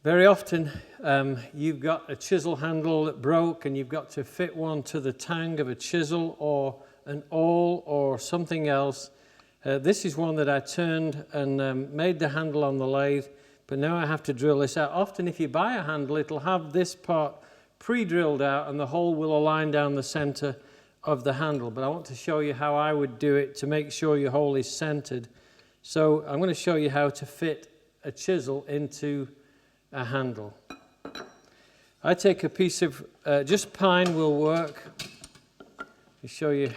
Very often you've got a chisel handle that broke and you've got to fit one to the tang of a chisel or an awl or something else. This is one that I turned and made the handle on the lathe, but now I have to drill this out. Often if you buy a handle, it'll have this part pre-drilled out and the hole will align down the center of the handle, but I want to show you how I would do it to make sure your hole is centered. So I'm going to show you how to fit a chisel into a handle. I take a piece of, just pine will work. Let me show you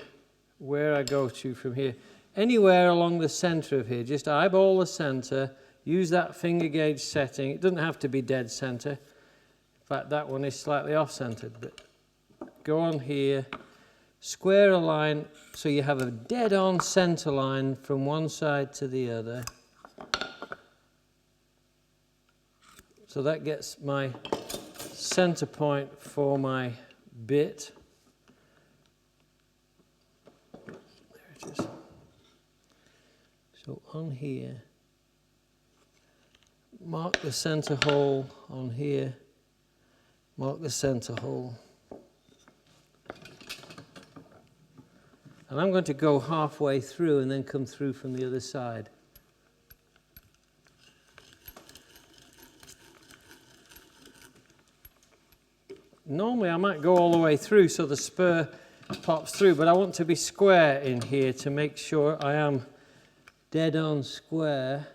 where I go to from here. Anywhere along the center of here, just eyeball the center, use that finger gauge setting. It doesn't have to be dead center. In fact, that one is slightly off-centered, but go on here, square a line so you have a dead-on center line from one side to the other. So that gets my center point for my bit. There it is. So on here, mark the center hole on here, mark the center hole. And I'm going to go halfway through and then come through from the other side. Normally I might go all the way through so the spur pops through, but I want to be square in here to make sure I am dead on square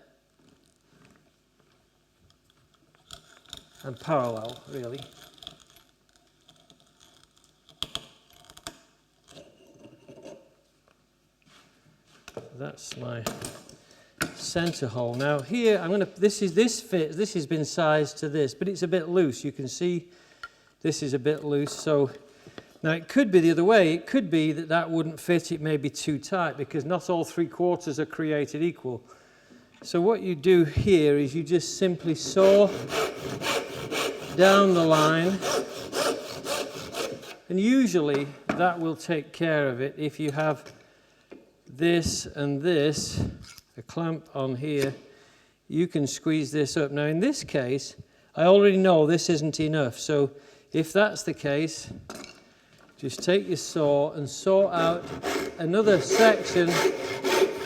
and parallel, really. That's my center hole. Now here I'm going to, this has been sized to this, but it's a bit loose. You can see this is a bit loose. So now it could be the other way. It could be that that wouldn't fit. It may be too tight because not all 3/4 are created equal. So what you do here is you just simply saw down the line, and usually that will take care of it. If you have this and this, a clamp on here, you can squeeze this up. Now in this case, I already know this isn't enough. So if that's the case, just take your saw and saw out another section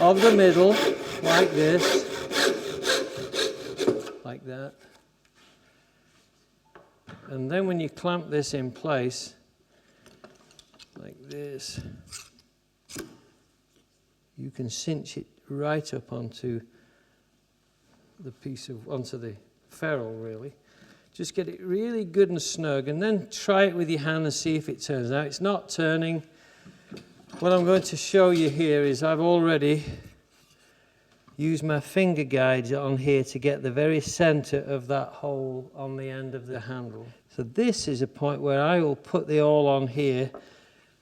of the middle, like this, like that. And then when you clamp this in place, like this, you can cinch it right up onto the onto the ferrule, really. Just get it really good and snug, and then try it with your hand and see if it turns. Now, it's not turning. What I'm going to show you here is I've already used my finger guides on here to get the very center of that hole on the end of the handle. So this is a point where I will put the awl on here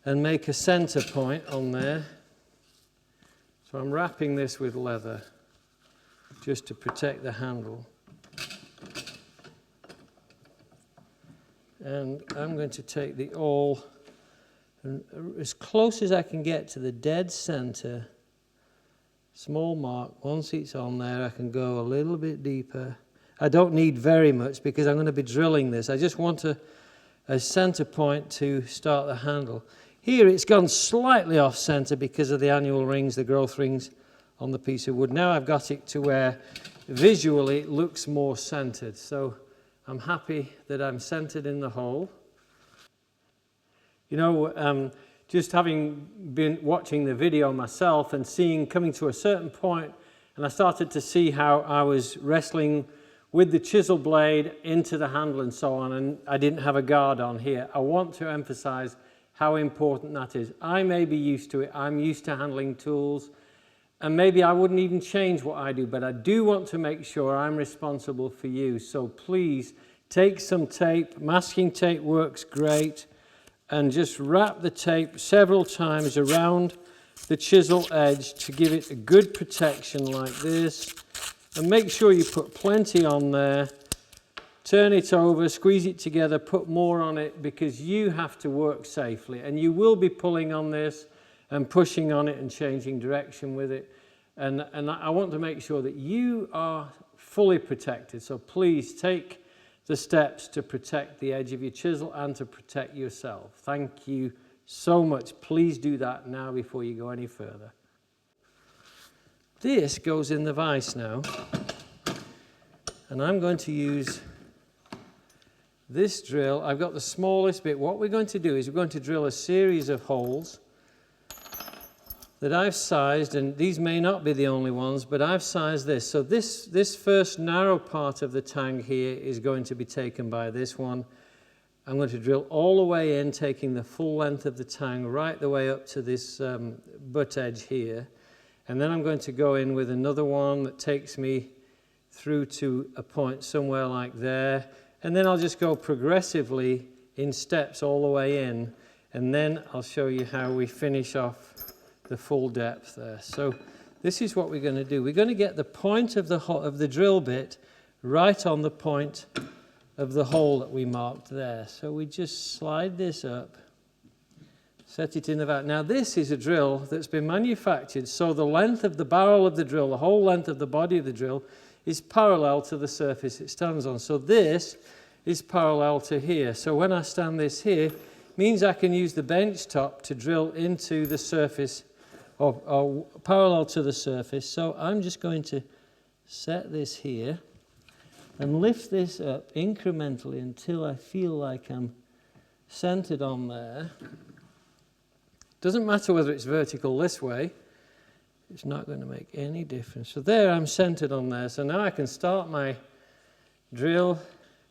and make a center point on there. So I'm wrapping this with leather just to protect the handle. And I'm going to take the awl and as close as I can get to the dead center, small mark. Once it's on there, I can go a little bit deeper. I don't need very much because I'm going to be drilling this. I just want a center point to start the handle. Here it's gone slightly off center because of the annual rings, the growth rings on the piece of wood. Now I've got it to where visually it looks more centered. So I'm happy that I'm centered in the hole. You know, just having been watching the video myself and coming to a certain point, and I started to see how I was wrestling with the chisel blade into the handle and so on, and I didn't have a guard on here. I want to emphasize how important that is. I may be used to it. I'm used to handling tools, and maybe I wouldn't even change what I do, but I do want to make sure I'm responsible for you. So please take some tape. Masking tape works great. And just wrap the tape several times around the chisel edge to give it a good protection like this. And make sure you put plenty on there. Turn it over, squeeze it together, put more on it because you have to work safely. And you will be pulling on this and pushing on it and changing direction with it. And I want to make sure that you are fully protected. So please take the steps to protect the edge of your chisel and to protect yourself. Thank you so much. Please do that now before you go any further. This goes in the vise now, and I'm going to use this drill. I've got the smallest bit. What we're going to do is we're going to drill a series of holes that I've sized, and these may not be the only ones, but I've sized this. So this first narrow part of the tang here is going to be taken by this one. I'm going to drill all the way in, taking the full length of the tang right the way up to this butt edge here. And then I'm going to go in with another one that takes me through to a point somewhere like there. And then I'll just go progressively in steps all the way in. And then I'll show you how we finish off the full depth there. So this is what we're going to do. We're going to get the point of the drill bit right on the point of the hole that we marked there. So we just slide this up. Set it in the vat. Now this is a drill that's been manufactured so the length of the barrel of the drill, the whole length of the body of the drill, is parallel to the surface it stands on. So this is parallel to here. So when I stand this here, it means I can use the bench top to drill into the surface or parallel to the surface. So I'm just going to set this here and lift this up incrementally until I feel like I'm centered on there. Doesn't matter whether it's vertical this way, it's not going to make any difference. So there I'm centered on there. So now I can start my drill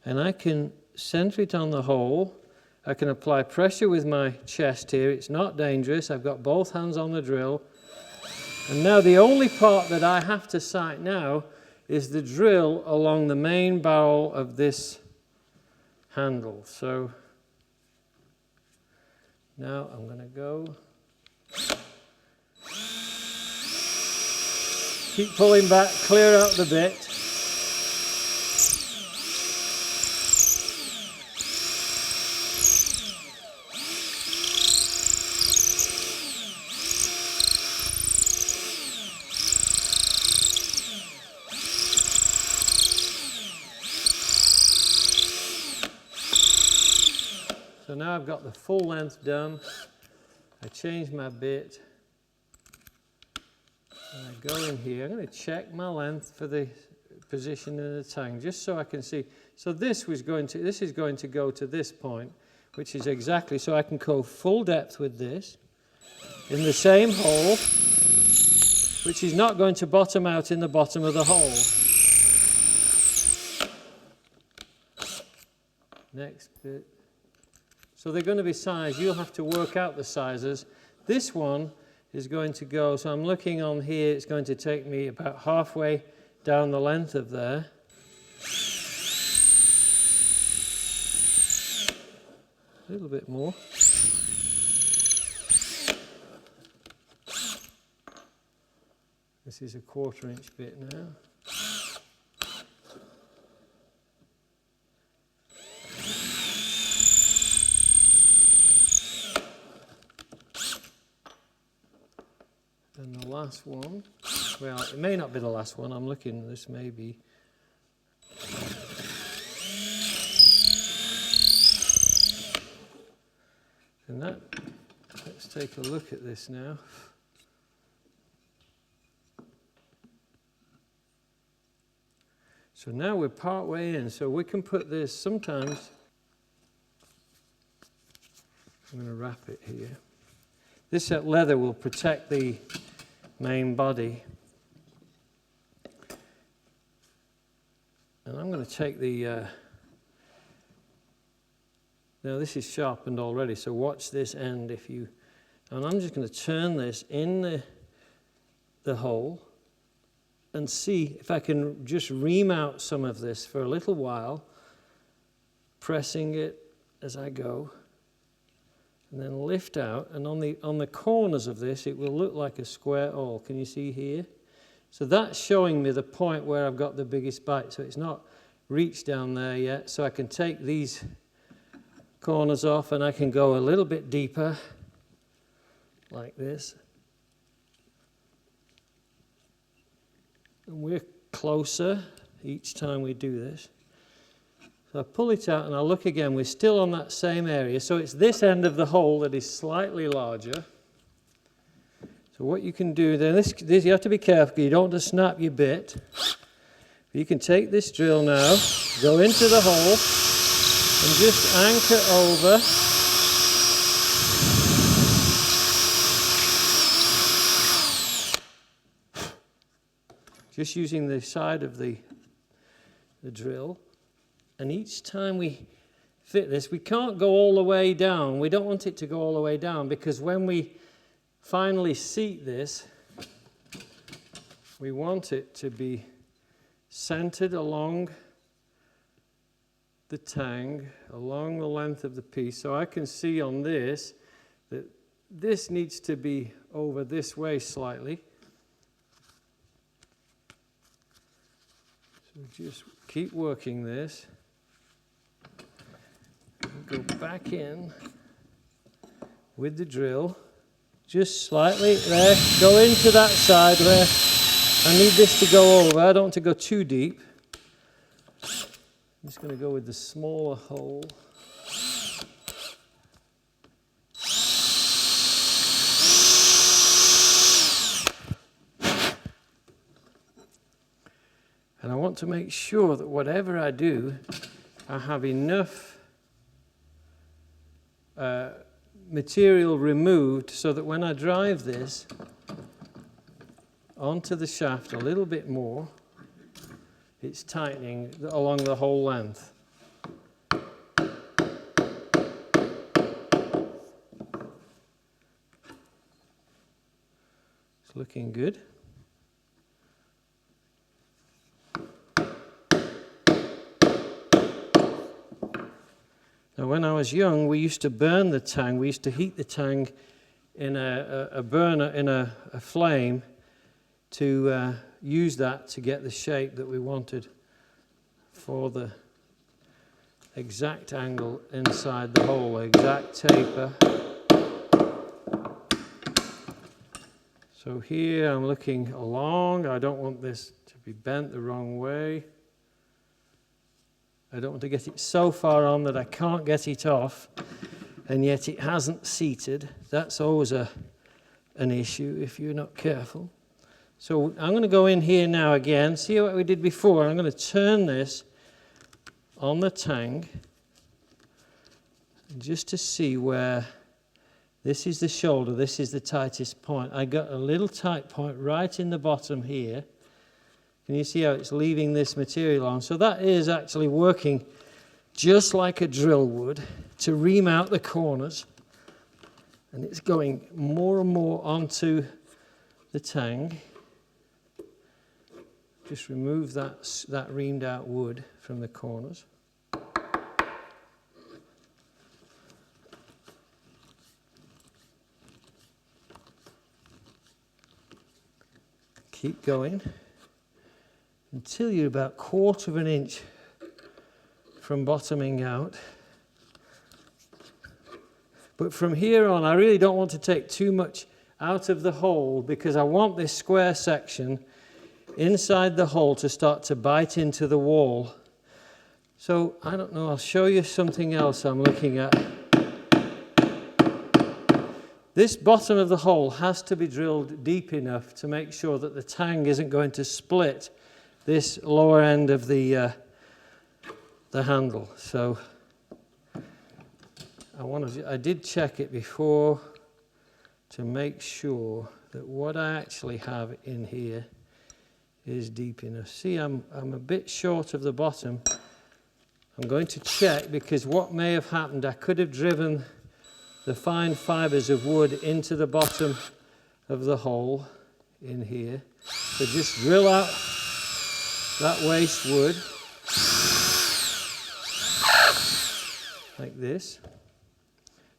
and I can center it on the hole. I can apply pressure with my chest here. It's not dangerous. I've got both hands on the drill. And now the only part that I have to sight now is the drill along the main barrel of this handle. So now I'm going to go. Keep pulling back, clear out the bit. So now I've got the full length done. I change my bit. And I go in here. I'm going to check my length for the position in the tang, just so I can see. So this is going to go to this point, which is exactly, so I can go full depth with this in the same hole, which is not going to bottom out in the bottom of the hole. Next bit. So they're going to be sized. You'll have to work out the sizes. This one is going to go, so I'm looking on here, it's going to take me about halfway down the length of there. A little bit more. This is a 1/4 inch bit now. And the last one, well, it may not be the last one, I'm looking, this may be. And that, let's take a look at this now. So now we're part way in, so we can put this sometimes. I'm going to wrap it here. This leather will protect the main body. And I'm going to take the, now this is sharpened already, so watch this end if you, and I'm just going to turn this in the hole and see if I can just ream out some of this for a little while, pressing it as I go. And then lift out, and on the corners of this, it will look like a square awl. Can you see here? So that's showing me the point where I've got the biggest bite. So it's not reached down there yet. So I can take these corners off, and I can go a little bit deeper, like this. And we're closer each time we do this. So I pull it out and I look again. We're still on that same area. So it's this end of the hole that is slightly larger. So what you can do then, this you have to be careful because you don't want to snap your bit. You can take this drill now, go into the hole and just anchor over. Just using the side of the drill. And each time we fit this, we can't go all the way down. We don't want it to go all the way down because when we finally seat this, we want it to be centered along the tang, along the length of the piece. So I can see on this that this needs to be over this way slightly. So just keep working this. Go back in with the drill, just slightly there, go into that side where I need this to go over. I don't want to go too deep. I'm just going to go with the smaller hole. And I want to make sure that whatever I do, I have enough material removed so that when I drive this onto the shaft a little bit more, it's tightening along the whole length. It's looking good. Now, when I was young, we used to burn the tang. We used to heat the tang in a burner, in a flame, to use that to get the shape that we wanted for the exact angle inside the hole, exact taper. So here I'm looking along. I don't want this to be bent the wrong way. I don't want to get it so far on that I can't get it off, and yet it hasn't seated. That's always an issue if you're not careful. So I'm going to go in here now again, see what we did before. I'm going to turn this on the tang just to see where this is the shoulder, this is the tightest point. I got a little tight point right in the bottom here. Can you see how it's leaving this material on? So that is actually working just like a drill would to ream out the corners. And it's going more and more onto the tang. Just remove that reamed out wood from the corners. Keep going until you're about 1/4 of an inch from bottoming out. But from here on, I really don't want to take too much out of the hole because I want this square section inside the hole to start to bite into the wall. So, I don't know, I'll show you something else I'm looking at. This bottom of the hole has to be drilled deep enough to make sure that the tang isn't going to split this lower end of the handle. So I did check it before to make sure that what I actually have in here is deep enough. See, I'm a bit short of the bottom. I'm going to check because what may have happened, I could have driven the fine fibers of wood into the bottom of the hole in here. So just drill out that waste wood like this.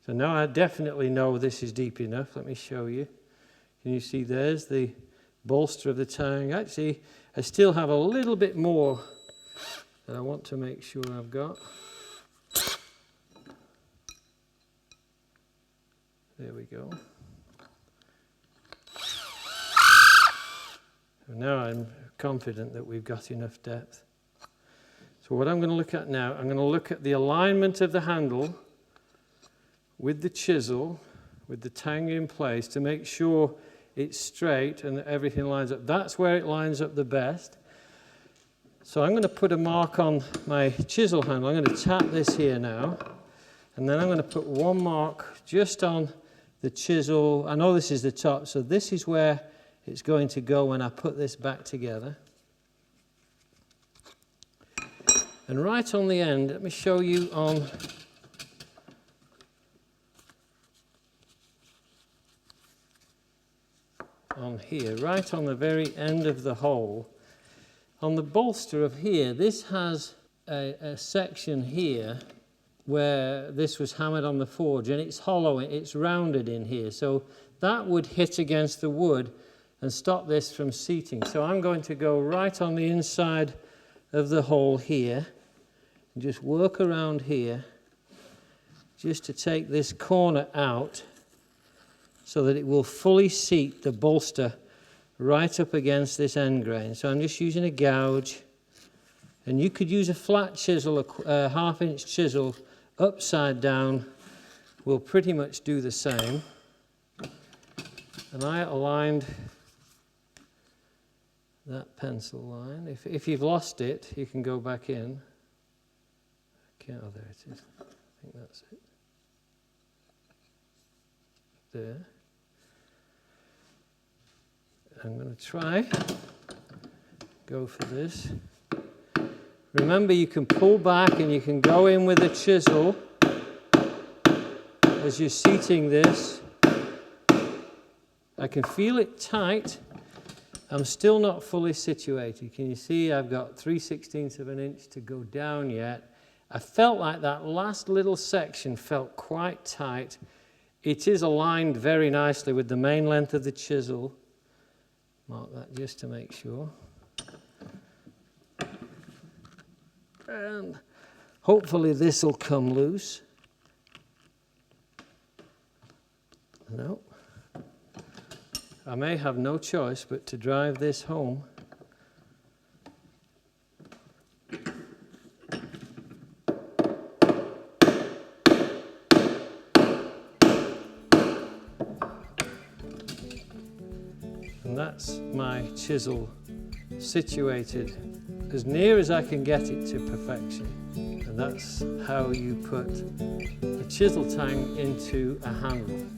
So now I definitely know this is deep enough. Let me show you. Can you see there's the bolster of the tang? Actually, I still have a little bit more that I want to make sure I've got. There we go. So now I'm confident that we've got enough depth. So So what I'm going to look at now, I'm going to look at the alignment of the handle with the chisel, with the tang in place, to make sure it's straight and that everything lines up. That's where it lines up the best. So I'm going to put a mark on my chisel handle. I'm going to tap this here now, and then I'm going to put one mark just on the chisel. I know this is the top, so this is where it's going to go when I put this back together. And right on the end, let me show you on here, right on the very end of the hole, on the bolster of here, this has a section here where this was hammered on the forge, and it's hollow, it's rounded in here, so that would hit against the wood and stop this from seating. So I'm going to go right on the inside of the hole here and just work around here just to take this corner out so that it will fully seat the bolster right up against this end grain. So I'm just using a gouge, and you could use a flat chisel, a half-inch chisel upside down will pretty much do the same. And I aligned that pencil line. If you've lost it, you can go back in. Okay, oh, there it is. I think that's it. There. I'm going to try, go for this. Remember, you can pull back and you can go in with a chisel as you're seating this. I can feel it tight. I'm still not fully situated. Can you see I've got 3/16 of an inch to go down yet? I felt like that last little section felt quite tight. It is aligned very nicely with the main length of the chisel. Mark that just to make sure. And hopefully this will come loose. No. I may have no choice but to drive this home. And that's my chisel situated as near as I can get it to perfection. And that's how you put a chisel tang into a handle.